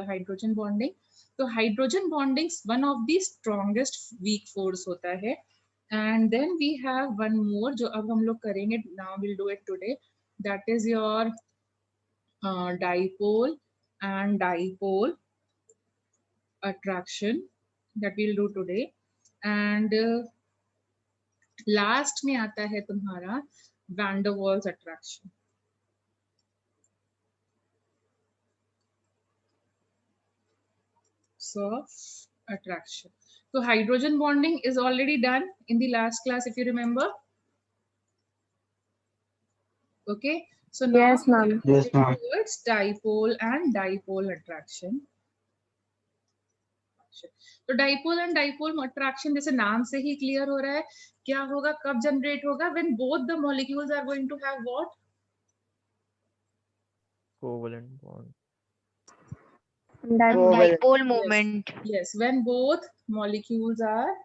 Hydrogen bonding. तो hydrogen bonding one of the strongest weak force होता है. And then we have one more जो अब हम लोग करेंगे, now will do it today, that is your dipole and dipole attraction that we'll do today. And last में आता है तुम्हारा van der Waals attraction. So attraction. So hydrogen bonding is already done in the last class, if you remember. Okay. So now Yes, ma'am. Yes, ma'am. towards dipole and dipole attraction. तो dipole and dipole attraction जैसे नाम से ही clear हो रहा है, क्या होगा, कब जनरेट होगा, when both the molecules are going to have what, covalent bond. Dipole moment. yes, when both molecules are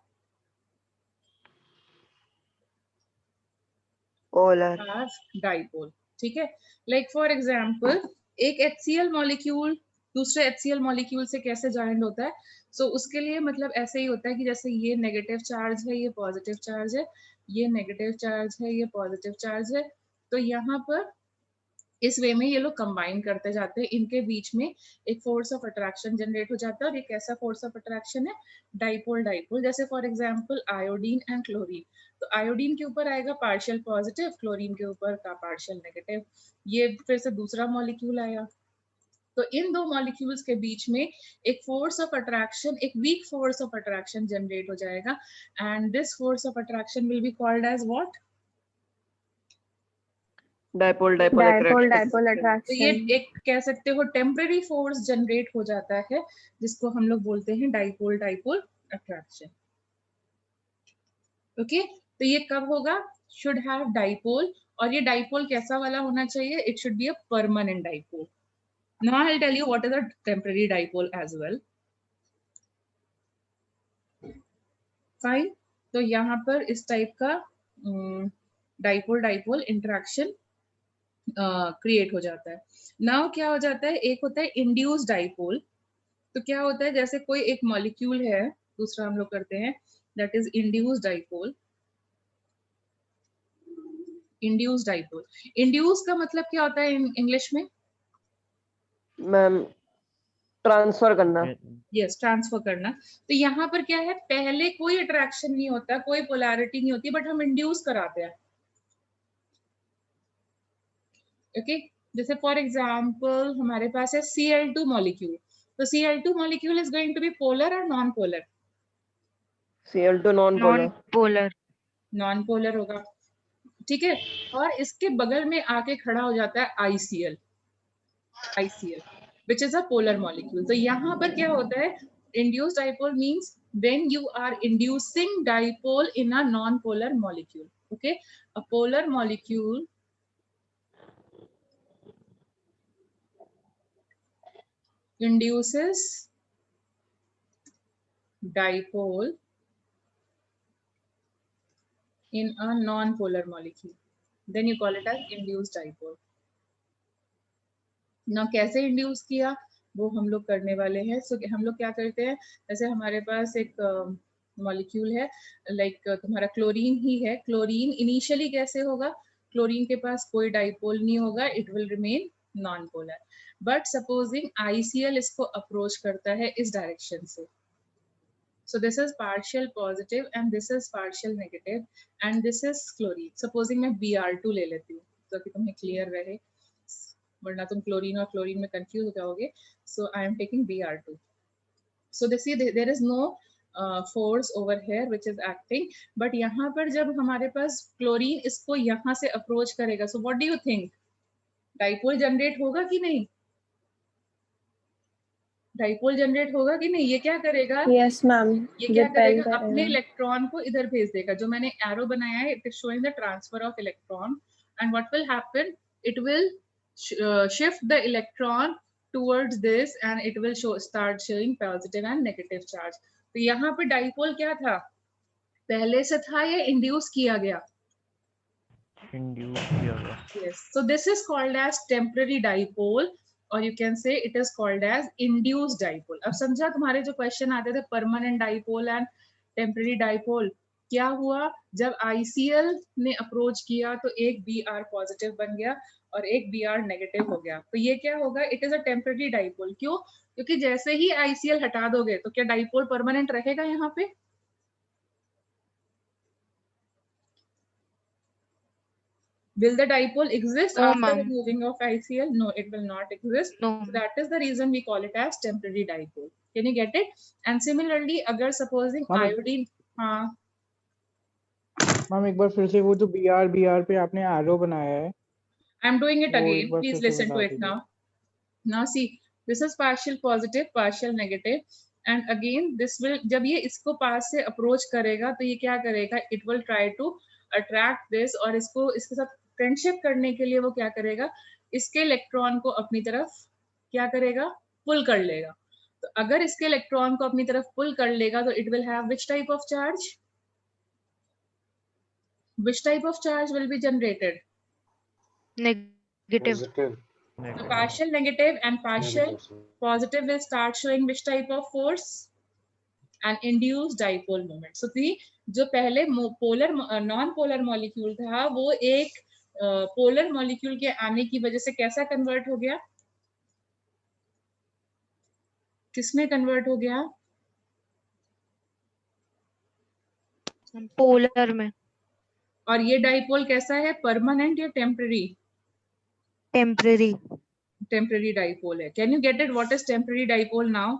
polar. Dipole. ठीक है, लाइक फॉर एग्जांपल एक HCl मॉलिक्यूल दूसरे HCl मॉलिक्यूल से कैसे जॉइंट होता है. सो उसके लिए मतलब ऐसे ही होता है कि जैसे ये नेगेटिव चार्ज है, ये पॉजिटिव चार्ज है, ये नेगेटिव चार्ज है, ये पॉजिटिव चार्ज है. तो यहाँ पर इस वे में ये लोग कंबाइन करते जाते हैं, इनके बीच में एक फोर्स ऑफ अट्रैक्शन जनरेट हो जाता है. और ये कैसा फोर्स ऑफ अट्रैक्शन है, डाइपोल डाइपोल. जैसे for example iodine and chlorine, तो आयोडीन के ऊपर आएगा पार्शियल पॉजिटिव, क्लोरीन के ऊपर का पार्शियल नेगेटिव. ये फिर से दूसरा मॉलिक्यूल आया, तो इन दो मॉलिक्यूल्स के बीच में एक फोर्स ऑफ अट्रैक्शन, एक weak force of attraction generate हो जाएगा. And this force of attraction will be called as what, Dipole dipole attraction. तो ये एक कह सकते हो टेम्पररी फोर्स जनरेट हो जाता है, जिसको हम लोग बोलते हैं डाइपोल डाइपोल अट्रैक्शन. ओके, तो ये कब होगा, शुड हैव डाइपोल. और ये डाइपोल कैसा वाला होना चाहिए, it should be a permanent dipole. Now I'll tell you what is a temporary dipole as well. Fine. तो यहाँ पर इस टाइप का डाइपोल डाइपोल इंटरेक्शन क्रिएट हो जाता है. नाउ क्या हो जाता है, एक होता है इंड्यूस डाइपोल. तो क्या होता है, जैसे कोई एक मॉलिक्यूल है, दूसरा हम लोग करते हैं, that is induce dipole. Induce dipole, induce का मतलब क्या होता है इंग्लिश में, मैम ट्रांसफर करना. यस, ट्रांसफर करना. तो यहाँ पर क्या है, पहले कोई अट्रैक्शन नहीं होता, कोई पोलैरिटी नहीं होती, बट हम इंड्यूस कराते हैं. ओके, जैसे फॉर एग्जांपल हमारे पास है Cl2 मॉलिक्यूल. तो Cl2 molecule is going to be polar or non polar. Cl2 non polar. Non-polar. Non polar होगा. ठीक है, और इसके बगल में आके खड़ा हो जाता है ICl, which is a polar molecule. तो यहाँ पर क्या होता है, induced dipole means when you are inducing dipole in a non-polar molecule. Okay, a polar molecule induces dipole in a non-polar molecule, then you call it as induced dipole. ना कैसे induce किया वो हम लोग करने वाले हैं. सो हम लोग क्या करते हैं, जैसे हमारे पास एक मॉलिक्यूल है, लाइक तुम्हारा क्लोरीन ही है. क्लोरीन इनिशियली कैसे होगा, क्लोरीन के पास कोई डाइपोल नहीं होगा, it will remain non polar. But supposing ICl इसको अप्रोच करता है इस डायरेक्शन से, so this is partial positive and this is partial negative and this is chlorine. Supposing मैं Br2 ले लेती हूँ ताकि तुम्हें क्लियर रहे, वरना तुम क्लोरीन और क्लोरीन में कंफ्यूज हो जाओगे. So I am taking Br2. So this there is no force over here which is acting, but यहाँ पर जब हमारे पास क्लोरीन इसको यहाँ से अप्रोच करेगा, so what do you think, dipole generate होगा कि नहीं, डाइपोल जनरेट होगा कि नहीं. ये क्या करेगा, Yes, ma'am. ये क्या Repel करेगा, अपने करेगा. इलेक्ट्रॉन को इधर भेज देगा. जो मैंने एरो बनाया है, it is showing the transfer of electron, and what will happen, it will shift the electron towards this and it will start showing positive and negative charge. तो यहाँ पे डाइपोल क्या था, पहले से था या इंड्यूस किया गया, इंड्यूस किया गया. yes. So this is called as temporary dipole और you can say it is called as induced dipole. अब समझा, तुम्हारे जो क्वेश्चन आते थे permanent dipole and temporary dipole, क्या हुआ जब ICL ने अप्रोच किया तो एक Br पॉजिटिव बन गया और एक Br नेगेटिव हो गया, तो ये क्या होगा, it is a temporary dipole. क्यों? क्योंकि जैसे ही ICL हटा दोगे तो क्या डाइपोल परमानेंट रहेगा यहाँ पे? Will the dipole exist No, after ma'am. removing of ICL? No, it will not exist. No. So that is the reason we call it as temporary dipole. Can you get it? And similarly, अगर supposing Ma'am, iodine, हाँ, ma'am एक बार फिर से वो जो BR पे आपने arrow बनाया है I'm doing it वो एक again. बार Please फिर से listen to बता it दीजिए। now. Now see, this is partial positive, partial negative, and again this will, जब ये इसको पास से अप्रोच करेगा तो ये क्या करेगा, it will try to attract this, और इसको इसके साथ फ्रेंडशिप करने के लिए वो क्या करेगा, इसके इलेक्ट्रॉन को अपनी तरफ क्या करेगा, पुल कर लेगा। तो अगर इसके इलेक्ट्रॉन को अपनी तरफ पुल कर लेगा तो it will have which type of charge? Which type of charge will be generated? Negative. Positive. So partial negative and partial positive will start showing which type of force? An induced dipole moment. So the जो पहले polar non polar molecule था वो एक polar molecule के आने की वजह से कैसा कन्वर्ट हो गया, किसमें कन्वर्ट हो गया? पोलर में। और ये डाइपोल कैसा है, परमानेंट या टेम्पररी? टेम्पररी। टेम्पररी डाइपोल है। Can you get it, what is temporary dipole now?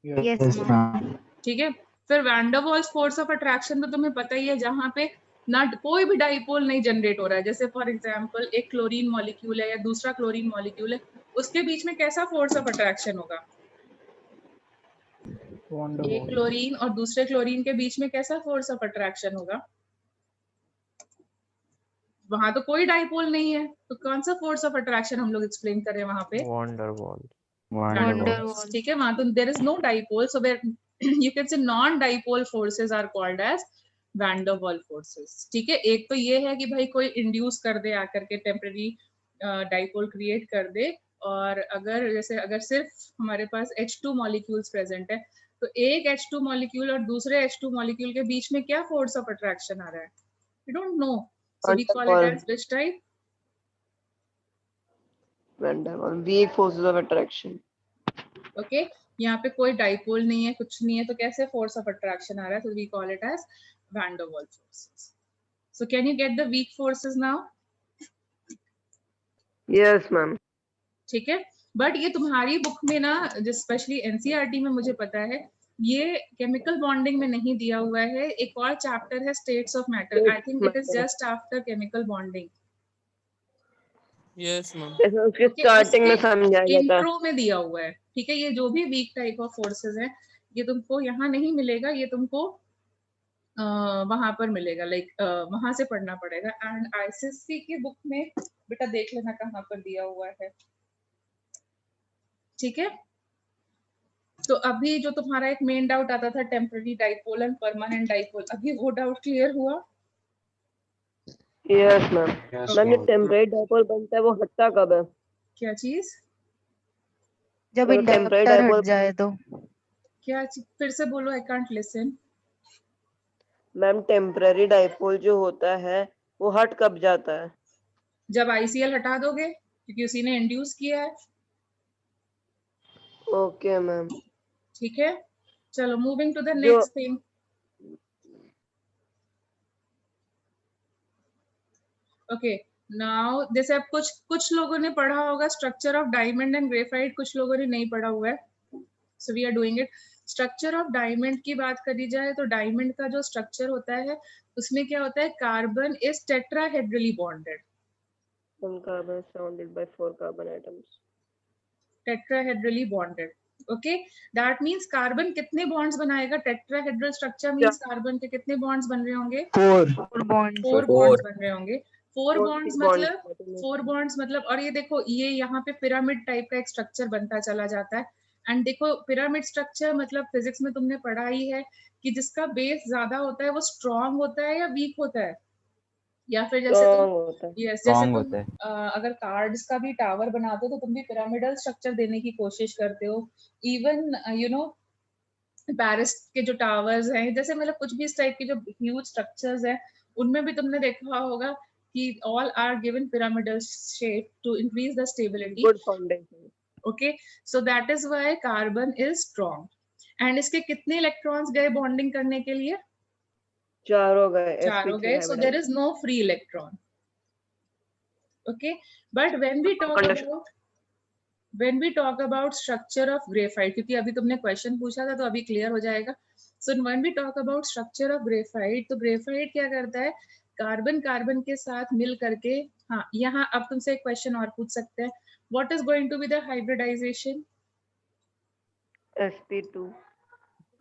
Yes ma'am. ठीक है, फिर van der Waals force of attraction तो तुम्हें पता ही है, जहां पे ना कोई भी डाइपोल नहीं जनरेट हो रहा है, जैसे फॉर एग्जांपल एक क्लोरीन मॉलिक्यूल है या दूसरा क्लोरीन मॉलिक्यूल है, उसके बीच में कैसा फोर्स ऑफ अट्रैक्शन होगा? एक क्लोरीन और दूसरे क्लोरीन के बीच में कैसा फोर्स ऑफ अट्रैक्शन होगा? वहां तो कोई डाइपोल नहीं है, तो कौन सा फोर्स ऑफ अट्रैक्शन हम लोग एक्सप्लेन कर रहे हैं वहां पे? Van der Waals. ठीक है, वहां तो there is no dipole, so you can say non-dipole forces are called as van der Waals forces. ठीक है, एक तो ये है कि भाई कोई इंड्यूस कर दे आकर के टेम्पररी डाइपोल क्रिएट कर दे, और अगर जैसे अगर सिर्फ हमारे पास H2 मॉलिक्यूल्स प्रेजेंट है तो एक H2 मॉलिक्यूल और दूसरे H2 मॉलिक्यूल के बीच में क्या फोर्स ऑफ अट्रैक्शन आ रहा है, we don't know, so we call it as which type? Van der Waals, weak forces of attraction. Okay, यहाँ पे कोई डाइपोल नहीं है, कुछ नहीं है, तो कैसे फोर्स ऑफ अट्रैक्शन आ रहा है, तो we call it as Van der Waals forces. So can you get the weak forces now? Yes, ma'am. ठीक है, बट ये तुम्हारी बुक में ना, स्पेशली एनसीईआरटी में मुझे पता है ये केमिकल बॉन्डिंग में नहीं दिया हुआ है, एक और चैप्टर है states of matter, I think it is just after chemical bonding. Yes ma'am. जैसे उसके स्टार्टिंग में समझाया जाता है, इंट्रो में दिया हुआ है। ठीक है, ये जो भी वीक टाइप ऑफ फोर्सेस हैं ये तुमको यहाँ नहीं मिलेगा, ये तुमको वहां पर मिलेगा, लाइक वहां से पढ़ना पड़ेगा। एंड आईसीएससी की बुक में बेटा देख लेना कहाँ पर दिया हुआ है। ठीक है, तो अभी जो तुम्हारा एक मेन डाउट आता था temporary dipole and permanent dipole, अभी वो डाउट क्लियर हुआ? Yes ma'am. Yes, मैम ये ma'am. टेम्परेरी डाइपोल बनता है वो हटता कब है? क्या चीज? जब तो temporary इंडक्टर dipole- हट जाए तो। क्या चीज? फिर से बोलो, I can't listen. Ma'am temporary dipole जो होता है वो हट कब जाता है? जब आईसीएल हटा दोगे, क्योंकि उसी ने इंड्यूस किया है। Okay ma'am. ठीक है, चलो मूविंग टू द जो- नेक्स्ट थिंग। ओके, नाउ जैसे अब कुछ लोगों ने पढ़ा होगा structure of diamond and graphite, कुछ लोगों ने नहीं पढ़ा हुआ है, so we are doing it. Structure of diamond की बात करी जाए तो डायमंड का जो स्ट्रक्चर होता है उसमें क्या होता है, carbon is tetrahedrally bonded. One carbon is surrounded by 4 carbon atoms. Tetrahedrally bonded. Okay, that means carbon कितने बॉन्ड्स बनाएगा? टेट्राहेड्रल स्ट्रक्चर मींस कार्बन के कितने बॉन्ड्स बन रहे होंगे? 4 बॉन्ड। 4 बॉन्ड्स बन रहे होंगे। 4 Four बॉन्ड्स bonds मतलब होते हैं। 4 बॉन्ड्स मतलब, और ये देखो ये यहाँ पे पिरामिड टाइप का एक स्ट्रक्चर बनता चला जाता है। एंड देखो पिरामिड स्ट्रक्चर मतलब फिजिक्स में तुमने पढ़ा ही है कि जिसका बेस ज्यादा होता है वो स्ट्रॉन्ग होता है या वीक होता है? या फिर जैसे स्ट्रॉन्ग तुम होता है। यस जैसे स्ट्रॉन्ग तुम होता है। अगर कार्ड्स का भी टावर बनाते हो तो तुम भी पिरामिडल स्ट्रक्चर देने की कोशिश करते हो। इवन यू नो पेरिस के जो टावर्स हैं, जैसे मतलब कुछ भी इस टाइप के जो ह्यूज स्ट्रक्चर्स हैं, उनमें भी तुमने देखा होगा कि all are given pyramidal shape to increase the stability. Good foundation. Okay, so that is why carbon is strong. And इसके कितने इलेक्ट्रॉन्स गए बॉन्डिंग करने के लिए? 4 हो गए, चारों sp3 गए, so there hybridized। Is no free electron. Okay, but conduction. when we talk about structure of graphite, क्योंकि अभी तुमने क्वेश्चन पूछा था तो अभी क्लियर हो जाएगा। So when we talk about structure of graphite, तो graphite क्या करता है, कार्बन कार्बन के साथ मिल करके, हाँ यहाँ अब तुमसे एक क्वेश्चन और पूछ सकते हैं, what is going to be the hybridization? sp2।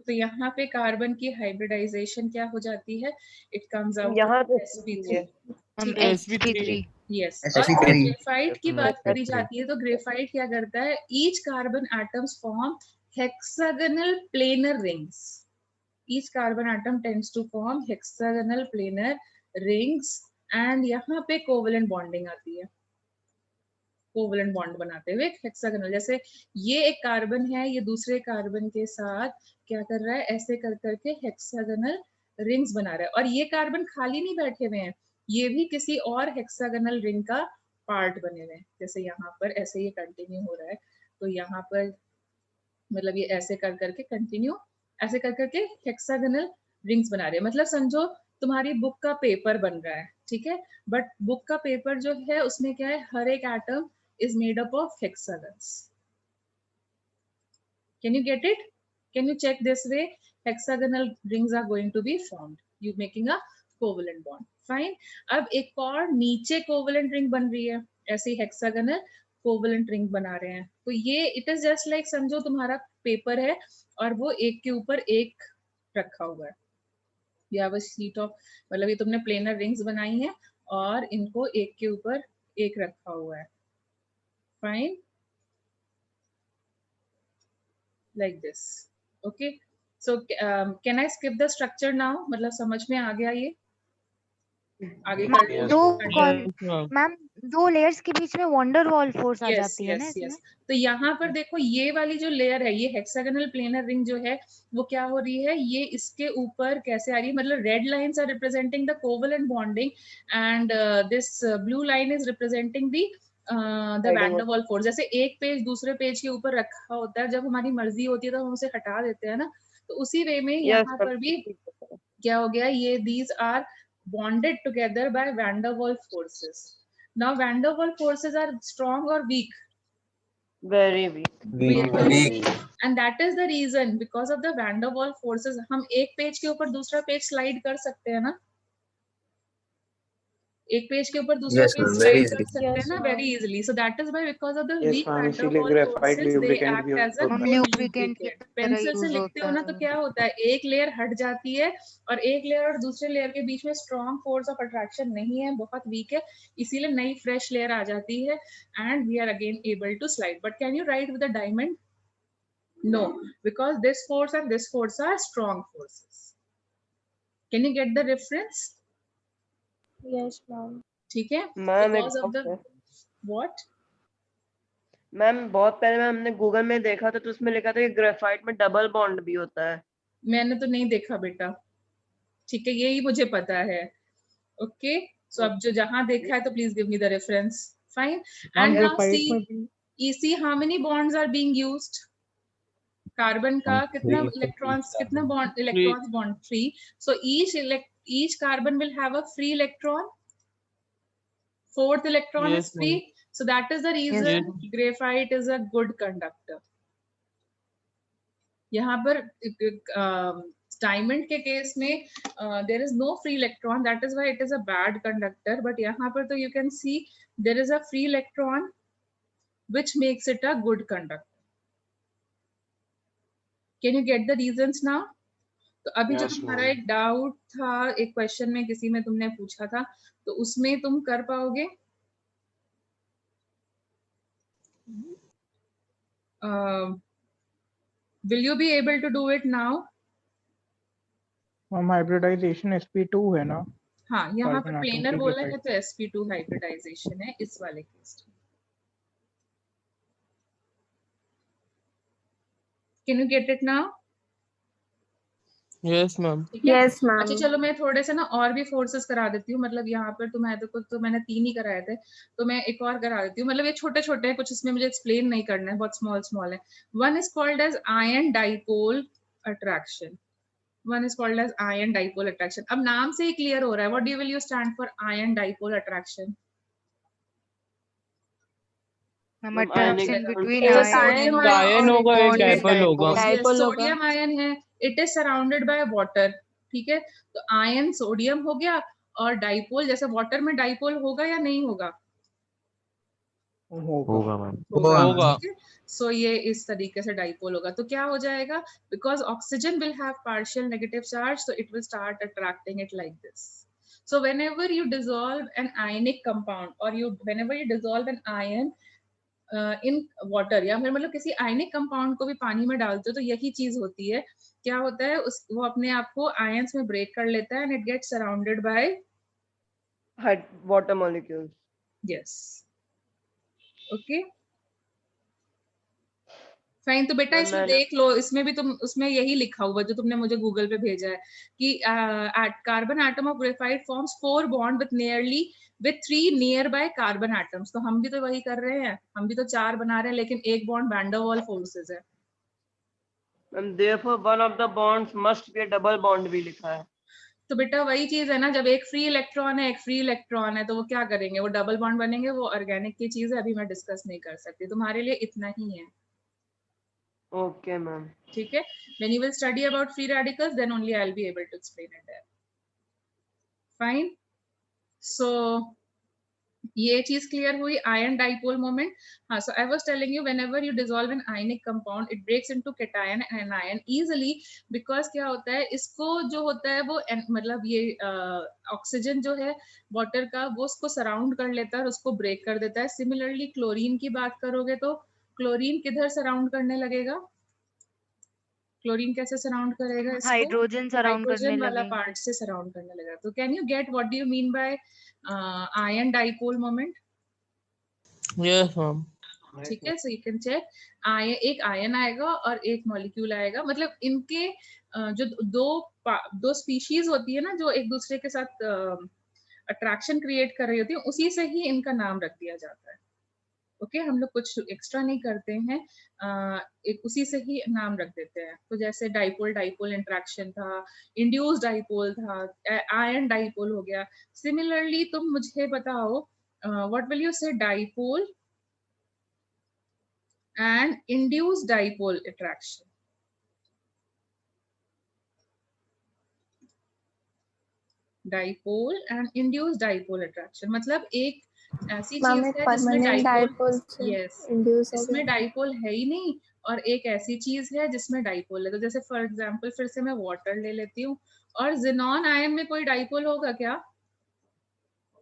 तो यहाँ पे कार्बन की हाइब्रिडाइजेशन क्या हो जाती है? इट कम्स आउट यहाँ तो sp3। हम ठीक है, sp3 यस। और sp3 ग्रेफाइट की बात करी sp3 जाती है तो ग्रेफाइट क्या करता है, each carbon atoms form hexagonal planar rings. Each carbon atom tends to form hexagonal planar rings, and यहाँ पे कोवेलेंट बॉन्डिंग आती है। कोवेलेंट बॉन्ड बनाते हुए हेक्सागोनल, जैसे ये एक कार्बन है, ये दूसरे कार्बन के साथ क्या कर रहा है, ऐसे कर करके हेक्सागोनल रिंग्स बना रहा है। और ये कार्बन खाली नहीं बैठे हुए हैं, ये भी किसी और हेक्सागोनल रिंग का पार्ट बने हुए हैं। जैसे यहाँ पर ऐसे ये कंटिन्यू हो रहा है, तो यहाँ पर मतलब ये ऐसे कर करके कंटिन्यू, ऐसे कर करके हेक्सागोनल रिंग्स बना रहे हैं। मतलब समझो तुम्हारी बुक का पेपर बन रहा है, ठीक है, बट बुक का पेपर जो है उसमें क्या है, हर एक atom is made up of hexagons. Can you get it? Can you check this way? Hexagonal rings are going to be formed. You making a covalent bond. Fine. अब एक और नीचे covalent ring बन रही है, ऐसी hexagonal covalent ring बना रहे हैं। तो ये it is just like समझो तुम्हारा पेपर है और वो एक के ऊपर एक रखा हुआ है। You have a sheet of, मतलब ये तुमने planar rings बनाई है और इनको एक के ऊपर एक रखा हुआ है। Fine, like this. Okay, so can I skip the structure now? मतलब समझ में आ गया ये? आगे मैम कर दो continue? मैम दो लेयर्स के बीच में वंडर वॉल फोर्स आ Yes, जाती है ना yes, yes. इसमें। तो यहाँ पर देखो ये वाली जो लेयर है, ये हेक्सागोनल प्लेनर रिंग जो है वो क्या हो रही है, ये इसके ऊपर कैसे आ रही है, मतलब red lines are representing the covalent bonding and this blue line is representing the Van der Waals force. जैसे एक पेज दूसरे पेज के ऊपर रखा होता है, जब हमारी मर्जी होती है तो हम उसे हटा देते हैं ना, तो उसी वे में यहाँ पर भी क्या हो गया, ये these are bonded together by van der Waals forces. Now van der Waals forces are strong or weak? very weak। Weak. And that is the reason, because of the van der Waals forces, हम एक page के ऊपर दूसरा page slide कर सकते हैं ना, एक पेज के ऊपर दूसरा पेज स्लाइड कर सकते हैं ना, very easily. So that is why because of the weak Van der Waals forces they act as a good lubricant की lubricant। तरह पेंसिल से यूज लिखते हो होता ना तो क्या होता है, एक लेयर हट जाती है और एक लेयर और दूसरे लेयर के बीच में स्ट्रॉन्ग फोर्स ऑफ अट्रैक्शन नहीं है, बहुत वीक है, इसीलिए नई फ्रेश लेयर आ जाती है and we are again able to slide. But can you write with a diamond? No, because this force and this force are strong forces. Can you get the reference? Yes ma'am. ठीक है, ma'am because of the what? Ma'am बहुत पहले ma'am हमने Google में देखा था तो उसमें लिखा था कि ग्रेफाइट में डबल बॉन्ड भी होता है। मैंने तो नहीं देखा बेटा, ठीक है, यही मुझे पता है। ओके, सो अब जो जहां देखा है तो please give me the reference. Fine, and now see see how many bonds are being used? Carbon का कितना इलेक्ट्रॉन्स, कितना bond, electrons bond 3। So each carbon will have a free electron, fourth electron is free, so that is the reason graphite is a good conductor. यहाँ पर diamond के case में there is no free electron, that is why it is a bad conductor, but यहाँ पर तो you can see there is a free electron which makes it a good conductor. Can you get the reasons now? तो अभी जो तुम्हारा एक doubt था, एक क्वेश्चन में किसी में तुमने पूछा था, तो उसमें तुम कर पाओगे? Will you be able to do it now? हम हाइब्रिडाइजेशन sp2 है ना? हाँ, यहाँ पर कार्बन आटम प्लेनर की बोला है ग्रेफाइट। तो sp2 हाइब्रिडाइजेशन है इस वाले केस में। Can you get it now? Yes, ma'am. ठीक है। Yes, ma'am. अच्छा चलो मैं थोड़े से ना और भी फोर्सेस करा देती हूँ, मतलब यहाँ पर तुम्हारे को तो मैंने 3 ही कराए थे, तो मैं एक और करा देती हूँ। मतलब ये छोटे छोटे हैं, कुछ इसमें मुझे एक्सप्लेन नहीं करना है, बहुत स्मॉल स्मॉल है। One is called as ion dipole attraction. One is called as ion dipole attraction. अब नाम से ही क्लियर हो रहा है, what do will you stand for ion dipole attraction? हम मैम attraction ionic between एक ions ion एक होगा आयन और होगा, एक bond with डाइपोल होगा। dipole. Dipole होगा। सोडियम आयन है, it is surrounded by water. ठीक है, तो आयन सोडियम हो गया, और डाइपोल जैसे वाटर में डाइपोल होगा या नहीं होगा? होगा मैम। होगा। ठीक है, सो ये इस तरीके से डाइपोल होगा। तो क्या हो जाएगा, because oxygen will have partial negative charge, so it will start attracting it like this. So whenever you dissolve an ionic compound, or whenever you dissolve an ion in water, या फिर मतलब किसी ionic compound को भी पानी में डालते हो, तो यही चीज होती है। क्या होता है, वो अपने आप को आयंस में ब्रेक कर लेता है, and it gets surrounded by water molecules. Yes. Okay fine. तो बेटा मैम, इसमें मैंने- देख लो, इसमें भी तुम, उसमें यही लिखा हुआ जो तुमने मुझे गूगल पे भेजा है कि carbon atom of graphite forms 4 bond with nearly with 3 nearby carbon atoms. तो हम भी तो वही कर रहे हैं, हम भी तो 4 बना रहे हैं, लेकिन एक बॉन्ड वैन डर वाल फोर्सेस है। Ma'am therefore one of the bonds must be a double bond भी लिखा है। तो बेटा वही चीज है ना, जब एक फ्री इलेक्ट्रॉन है, एक फ्री इलेक्ट्रॉन है, तो वो क्या करेंगे, वो डबल बॉन्ड बनेंगे। वो ऑर्गेनिक की चीज है, अभी मैं डिस्कस नहीं कर सकती, तुम्हारे लिए इतना ही है। Okay ma'am. ठीक है, when you will study about free radicals, then only I'll be able to explain it there. Fine. So ये चीज क्लियर हुई, आयन डाइपोल मोमेंट। हाँ, so I was telling you, whenever you dissolve an ionic compound, it breaks into cation and anion easily, because क्या होता है, इसको जो होता है वो मतलब ये ऑक्सीजन जो है वाटर का, वो उसको सराउंड कर लेता है और उसको ब्रेक कर देता है। सिमिलरली क्लोरीन की बात करोगे तो क्लोरीन किधर सराउंड करने लगेगा, क्लोरीन कैसे सराउंड करेगा इसको, हाइड्रोजन सराउंड करने हाइड्रोजन वाला लगेंगे। पार्ट से सराउंड करने लगेगा। तो can you get what do you mean by ion dipole moment? Yes, ma'am. ठीक है, सो यू कैन चेक, एक आयन आएगा और एक मॉलिक्यूल आएगा, मतलब इनके जो दो स्पीशीज होती है ना, जो एक दूसरे के साथ अट्रैक्शन क्रिएट कर रही होती है, उसी से ही इनका नाम रख दिया जाता है। ओके हम लोग कुछ एक्स्ट्रा नहीं करते हैं, एक उसी से ही नाम रख देते हैं। तो जैसे डाइपोल डाइपोल इंट्रैक्शन था, इंड्यूस डाइपोल था, आयन डाइपोल हो गया। सिमिलरली तुम मुझे बताओ, व्हाट विल यू से dipole and induced dipole attraction? Dipole and induced dipole attraction मतलब एक ऐसी मैम चीज एक है जिसमें परमानेंट डाइपोल से यस, इंड्यूस हो इसमें गया। डाइपोल है ही नहीं, और एक ऐसी चीज है जिसमें डाइपोल है। तो जैसे फॉर एग्जांपल फिर से मैं वाटर ले लेती हूँ, और जिनॉन आयन में कोई डाइपोल होगा क्या?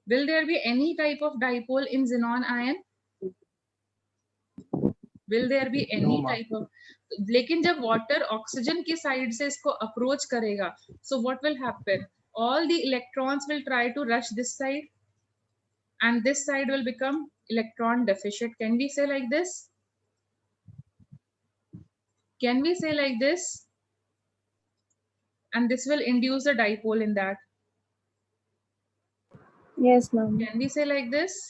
Will there be any type of dipole in xenon ion? Will there be any type of, लेकिन जब वाटर ऑक्सीजन की साइड से इसको अप्रोच करेगा, so what will happen, all the electrons will try to rush this side, and this side will become electron deficient. Can we say like this? Can we say like this? And this will induce a dipole in that. Yes, ma'am. Can we say like this?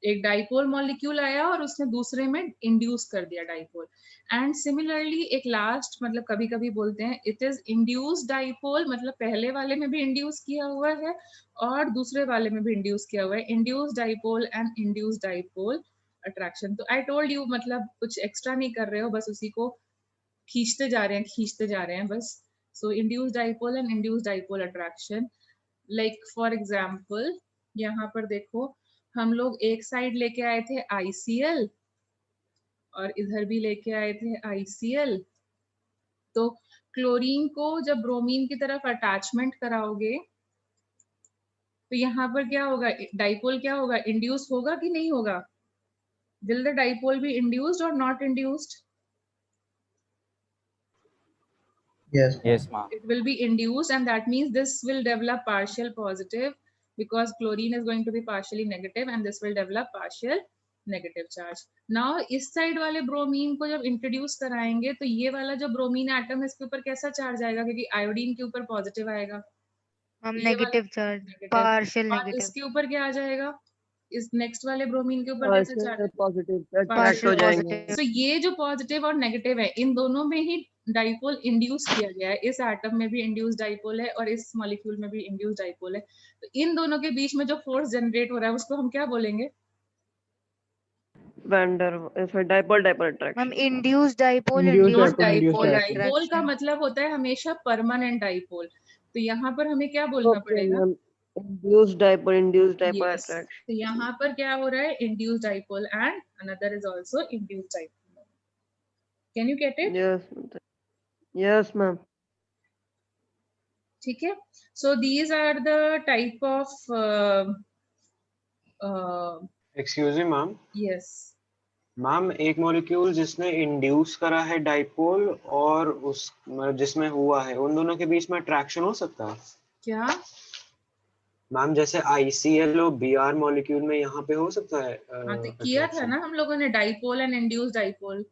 एक dipole molecule आया और उसने दूसरे में induce कर दिया dipole. And similarly एक last, मतलब कभी कभी बोलते हैं इट इज इंड्यूस डाइपोल, मतलब पहले वाले में भी इंड्यूस किया हुआ है और दूसरे वाले में भी इंड्यूस किया हुआ है। Induce dipole and induce dipole attraction. तो आई टोल्ड यू, मतलब कुछ एक्स्ट्रा नहीं कर रहे हो, बस उसी को खींचते जा रहे हैं बस। So induce dipole and induce dipole attraction, like for example यहाँ पर देखो, हम लोग एक साइड लेके आए थे ICl और इधर भी लेके आए थे ICl। तो क्लोरीन को जब ब्रोमीन की तरफ अटैचमेंट कराओगे तो यहाँ पर क्या होगा, डाइपोल क्या होगा, इंड्यूस होगा कि नहीं होगा? Will the dipole be induced or not induced? Yes, ma'am. It will be induced, and that means this will develop partial positive because chlorine is going to be partially negative, and this will develop partial negative charge. Now इस side वाले bromine को जब introduce कराएंगे तो ये वाला जो bromine atom है इसके ऊपर कैसा चार्ज आएगा, क्योंकि आयोडीन के ऊपर पॉजिटिव आएगा, मैम ये वाला नेगेटिव चार्ज, negative, पार्शियल और नेगेटिव, इसके ऊपर क्या आ जाएगा, इस नेक्स्ट वाले ब्रोमीन के ऊपर कैसे चार्ज, पॉजिटिव अट्रैक्ट हो पार्शियल जाएंगे। पॉजिटिव। तो ये जो पॉजिटिव और नेगेटिव है इन दोनों में ही डाइपोल इंड्यूस किया गया है। इस एटम में भी इंड्यूस डाइपोल है और इस मॉलिक्यूल में भी इंड्यूस डाइपोल है। तो इन दोनों के बीच में जो फोर्स जनरेट हो रहा है उसको हम क्या बोलेंगे? वैंडर फिर dipole attraction. Ma'am induced dipole, Induced induced dipole, induced dipole, dipole. Dipole का मतलब होता है हमेशा परमानेंट डाइपोल। तो यहाँ पर हमें क्या बोलना पड़ेगा? Induced dipole Yes. अट्रैक्शन। तो यहाँ पर क्या हो रहा है? Induced dipole and another is also induced dipole. Can you get it? Yes ma'am. ठीक है। So these are the type of excuse me ma'am, yes ma'am एक मॉलिक्यूल जिसने इंड्यूस करा है डाइपोल और उस मतलब जिसमें हुआ है, उन दोनों के बीच में अट्रैक्शन हो सकता है क्या? मैम? जैसे ICL और Br मॉलिक्यूल में यहाँ पे हो सकता है हाँ तो किया था ना हम लोगों ने डाइपोल एंड इंड्यूस्ड डाइपोल।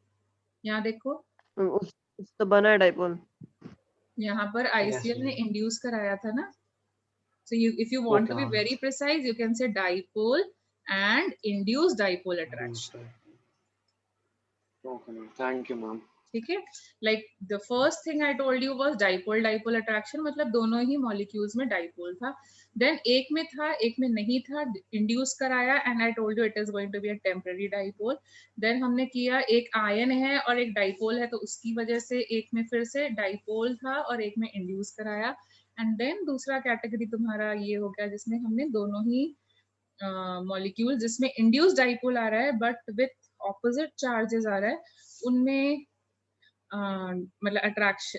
यहाँ देखो, उस तो बना है डाइपोल। यहाँ पर ICL ने ma'am. इंड्यूस कराया था ना। So you, if you want to be Okay. very precise, you can say dipole and induced dipole attraction. Okay, ma'am. Thank you, ma'am. ठीक है। Like the first thing I told you was dipole attraction, मतलब दोनों ही molecules में dipole था। Then एक में था, एक में नहीं था, induce कराया and I told you it is going to be a temporary dipole. Then हमने किया एक ion है और एक dipole है, तो उसकी वजह से एक में फिर से dipole था और एक में induce कराया। एंड देन दूसरा कैटेगरी तुम्हारा ये हो गया जिसमें हमने दोनों ही मॉलिक्यूल जिसमें इंड्यूस्ड डाइपोल आ रहा है बट विथ ऑपोजिट चार्जेस आ रहा है, उनमें मतलब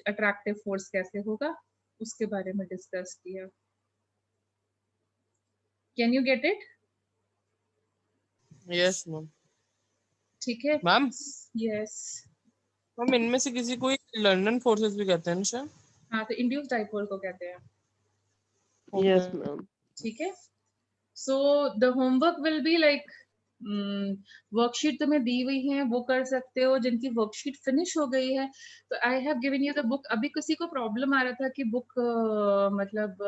अट्रैक्टिव फोर्स कैसे होगा उसके बारे में डिस्कस किया। Can you get it? Yes ma'am. ठीक है मैम, यस। मैम इनमें से किसी को लंदन फोर्सेस भी कहते हैं ना शायद? हाँ तो इंड्यूस्ड डाइपोल को कहते हैं। Yes ma'am. ठीक है। So the homework will be like worksheet तुम्हें दी हुई है, वो कर सकते हो। जिनकी वर्कशीट फिनिश हो गई है तो I have given you the book. अभी किसी को प्रॉब्लम आ रहा था कि बुक मतलब